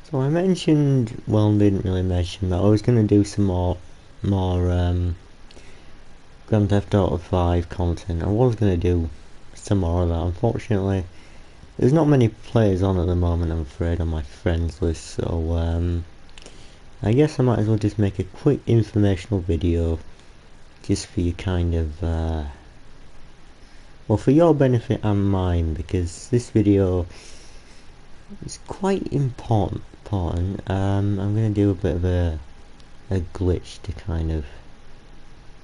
So I mentioned, well, didn't really mention that I was gonna do some more Grand Theft Auto 5 content. I was gonna do some more of that. Unfortunately, there's not many players on at the moment, I'm afraid, on my friends list. So I guess I might as well just make a quick informational video, just for you kind of, well, for your benefit and mine, because this video is quite important. I'm gonna do a bit of a glitch to kind of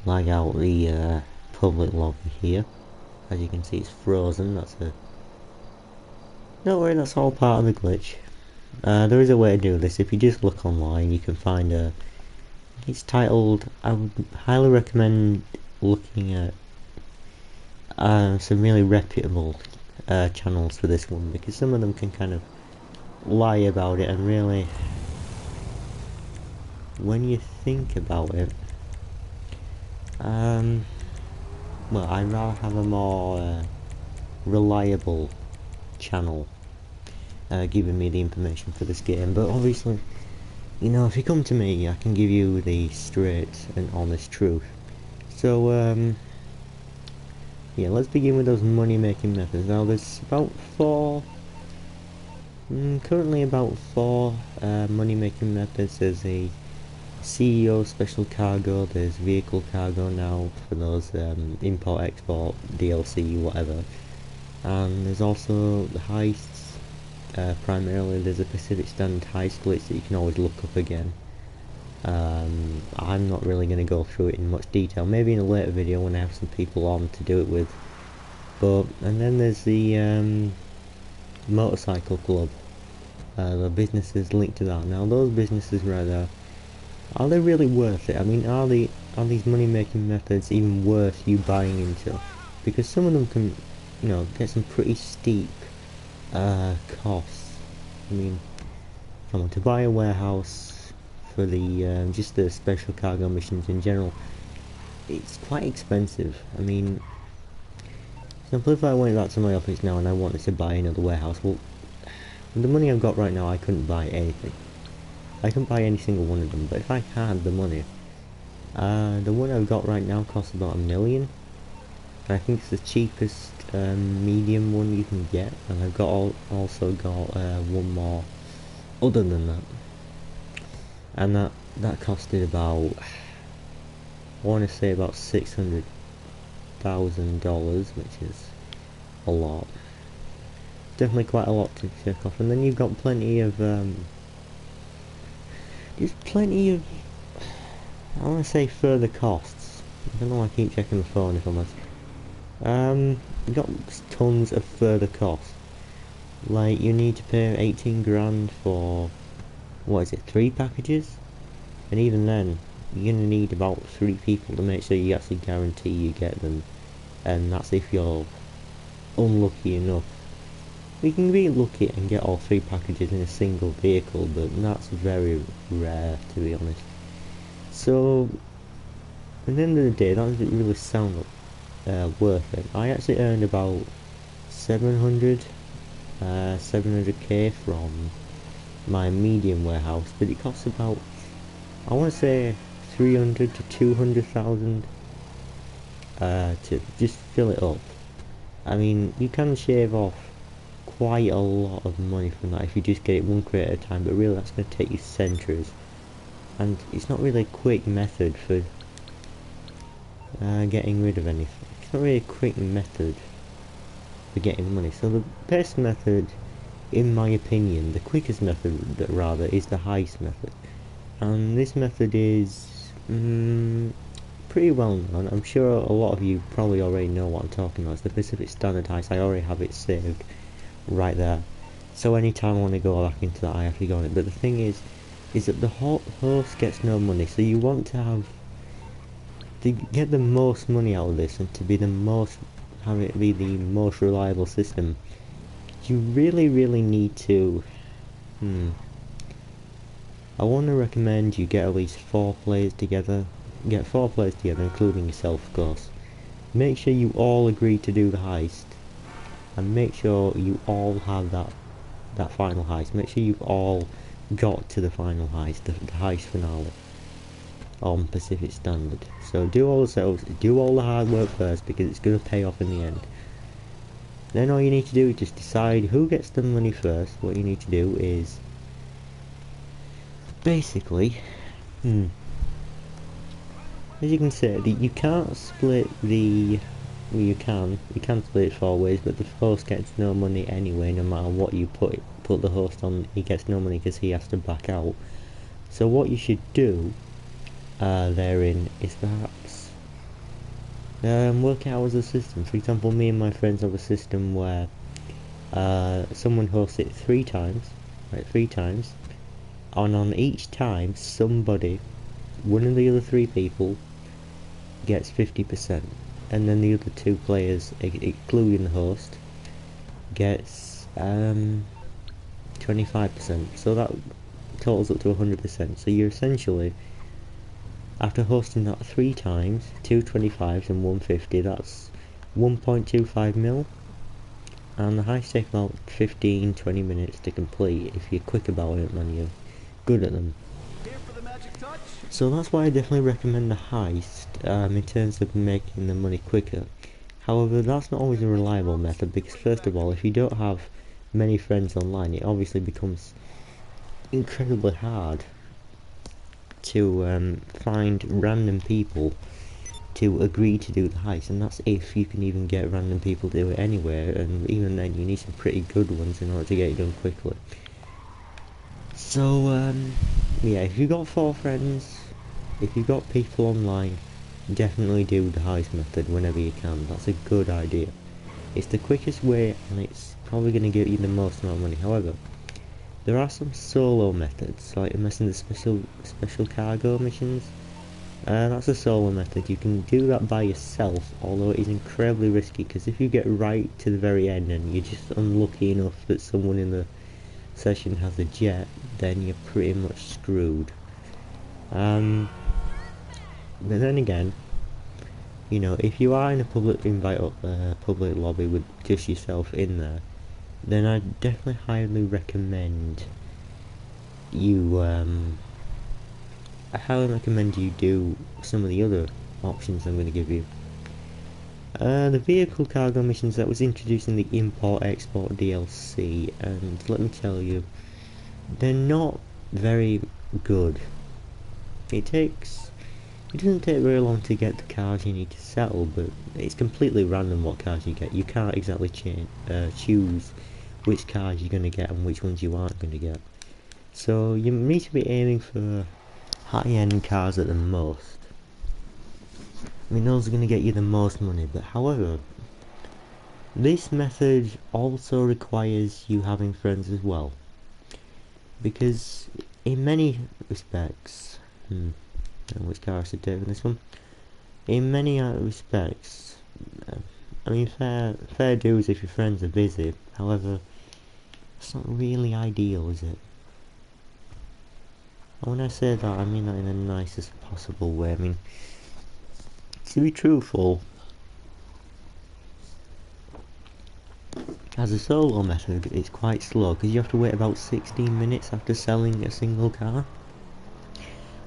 lag out the public lobby here. As you can see, it's frozen. Don't worry, that's all part of the glitch. There is a way to do this. If you just look online, you can find it's titled, I would highly recommend looking at some really reputable channels for this one, because some of them can kind of lie about it, and really, when you think about it, well, I'd rather have a more reliable channel giving me the information for this game. But obviously, you know, if you come to me, I can give you the straight and honest truth. So yeah, let's begin with those money making methods. Now there's about currently about four money making methods. There's a CEO special cargo, there's vehicle cargo now for those import export DLC whatever, and there's also the heists. Primarily there's a Pacific Standard heist glitch that you can always look up again. I'm not really going to go through it in much detail, maybe in a later video when I have some people on to do it with. And then there's the motorcycle club, the businesses linked to that. Now those businesses right there, are they really worth it? I mean, are these money making methods even worth you buying into? Because some of them can, you know, get some pretty steep costs. I mean, come on, to buy a warehouse for the just the special cargo missions in general, it's quite expensive. I mean, example, if I went back to my office now and I wanted to buy another warehouse, well, with the money I've got right now, I couldn't buy anything. I couldn't buy any single one of them, but if I had the money, the one I've got right now costs about $1 million. I think it's the cheapest medium one you can get, and I've also got one more other than that, and that costed about, I want to say about $600,000, which is a lot. Definitely quite a lot to check off. And then you've got plenty of I want to say further costs. I don't know why I keep checking the phone if I'm honest. You've got tons of further costs. Like, you need to pay 18 grand for, what is it, 3 packages? And even then, you're going to need about 3 people to make sure you actually guarantee you get them. And that's if you're unlucky enough. We can be lucky and get all 3 packages in a single vehicle, but that's very rare, to be honest. So, at the end of the day, that doesn't really sound worth it. I actually earned about 700k from my medium warehouse, but it costs about, I want to say, 300 to 200,000 to just fill it up. I mean, you can shave off quite a lot of money from that if you just get it one crate at a time, but really that's going to take you centuries, and it's not really a quick method for getting rid of anything. It's not really a quick method for getting money. So the best method, in my opinion, the quickest method rather, is the heist method, and this method is pretty well known. I'm sure a lot of you probably already know what I'm talking about. It's the Pacific Standard heist. I already have it saved right there, so anytime I want to go back into that, I have to go on it. But the thing is that the host gets no money, so you want to get the most money out of this, and to be have it be the most reliable system, you really need to I want to recommend you get at least 4 players together. Get 4 players together, including yourself, of course. Make sure you all agree to do the heist, and make sure you all have that final heist. Make sure you've all got to the final heist, the heist finale on Pacific Standard. So do all the setups, do all the hard work first, because it's going to pay off in the end. Then all you need to do is just decide who gets the money first. What you need to do is basically, as you can see, you can't split the, well, you can split it 4 ways, but the host gets no money anyway, no matter what you put the host on. He gets no money because he has to back out. So what you should do therein is perhaps work out as a system. For example, me and my friends have a system where someone hosts it 3 times, right, 3 times, and on each time somebody, one of the other 3 people, gets 50%, and then the other 2 players, including the host, gets 25%, so that totals up to 100%. So you're essentially, after hosting that 3 times, 2 25s and 150, that's 1.25 mil, and the heist take about 15-20 minutes to complete if you're quick about it and you're good at them. So that's why I definitely recommend the heist in terms of making the money quicker. However, that's not always a reliable method, because first of all, if you don't have many friends online, it obviously becomes incredibly hard to find random people to agree to do the heist, and that's if you can even get random people to do it anywhere, and even then you need some pretty good ones in order to get it done quickly. So yeah, if you've got 4 friends, if you've got people online, definitely do the heist method whenever you can. That's a good idea. It's the quickest way, and it's probably going to get you the most amount of money. However, there are some solo methods, like messing the special cargo missions. That's a solo method. You can do that by yourself, although it is incredibly risky, because if you get right to the very end and you're just unlucky enough that someone in the session has a jet, then you're pretty much screwed. But then again, you know, if you are in a public public lobby with just yourself in there, then I definitely highly recommend you do some of the other options I'm going to give you. The vehicle cargo missions that was introduced in the Import-Export DLC, and let me tell you, they're not very good. It doesn't take very long to get the cars you need to settle, but it's completely random what cars you get. You can't exactly choose which cars you're going to get and which ones you aren't going to get. So you need to be aiming for high-end cars at the most. I mean, those are going to get you the most money, but however, this method also requires you having friends as well. Because in many respects, which car I should take in this one? In many respects, I mean, fair dues if your friends are busy. However, it's not really ideal, is it? And when I say that, I mean that in the nicest possible way. I mean, to be truthful, as a solo method, it's quite slow, because you have to wait about 16 minutes after selling a single car.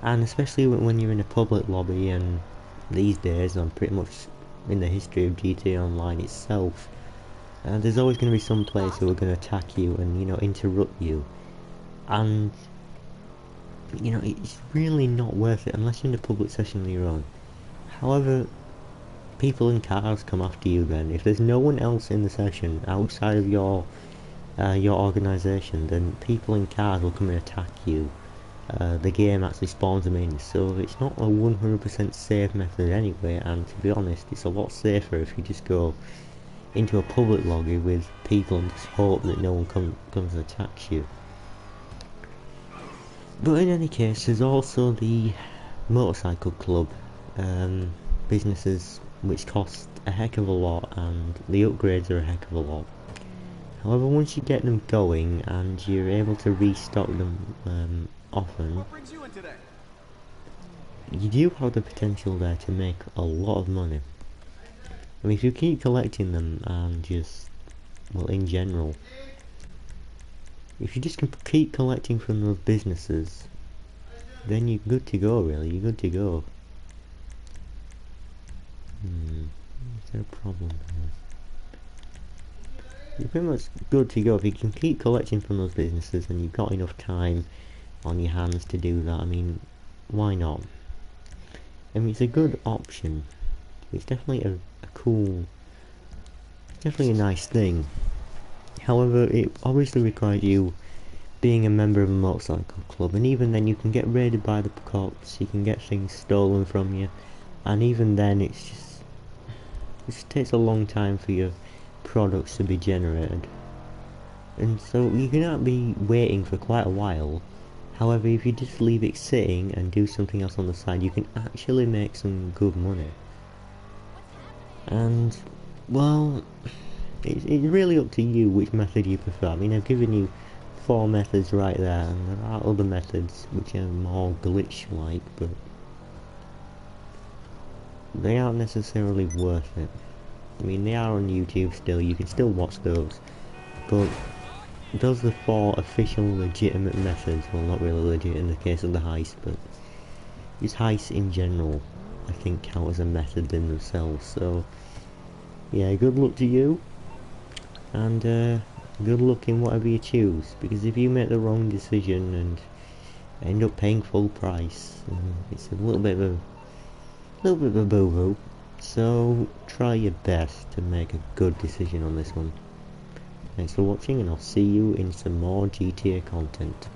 And especially when you're in a public lobby, and these days, and pretty much in the history of GTA Online itself, there's always going to be some players who are going to attack you and, you know, interrupt you. And, you know, it's really not worth it unless you're in a public session of your own. However, people in cars come after you then. If there's no one else in the session outside of your organisation, then people in cars will come and attack you. The game actually spawns them in, so it's not a 100% safe method anyway, and to be honest, it's a lot safer if you just go into a public lobby with people and just hope that no one comes and attacks you. But in any case, there's also the motorcycle club businesses, which cost a heck of a lot, and the upgrades are a heck of a lot. However, once you get them going and you're able to restock them often, you do have the potential there to make a lot of money. I mean, if you keep collecting them and just, well, in general, if you just can keep collecting from those businesses, then you're good to go, really. You're good to go. Is there a problem here? You're pretty much good to go if you can keep collecting from those businesses and you've got enough time on your hands to do that. I mean, why not? I mean, it's a good option. It's definitely a cool, definitely a nice thing. However, it obviously requires you being a member of a motorcycle club, and even then you can get raided by the cops, you can get things stolen from you, and even then it just takes a long time for your products to be generated. And so you cannot be waiting for quite a while. However, if you just leave it sitting and do something else on the side, you can actually make some good money. And, well, it's really up to you which method you prefer. I mean, I've given you 4 methods right there, and there are other methods which are more glitch-like, but they aren't necessarily worth it. I mean, they are on YouTube still, you can still watch those, but those are the 4 official legitimate methods. Well, not really legit in the case of the heist, but just heists in general, I think, count as a method in themselves. So, yeah, good luck to you, and good luck in whatever you choose, because if you make the wrong decision and end up paying full price, it's a little bit of a boo-boo. So try your best to make a good decision on this one. Thanks for watching, and I'll see you in some more GTA content.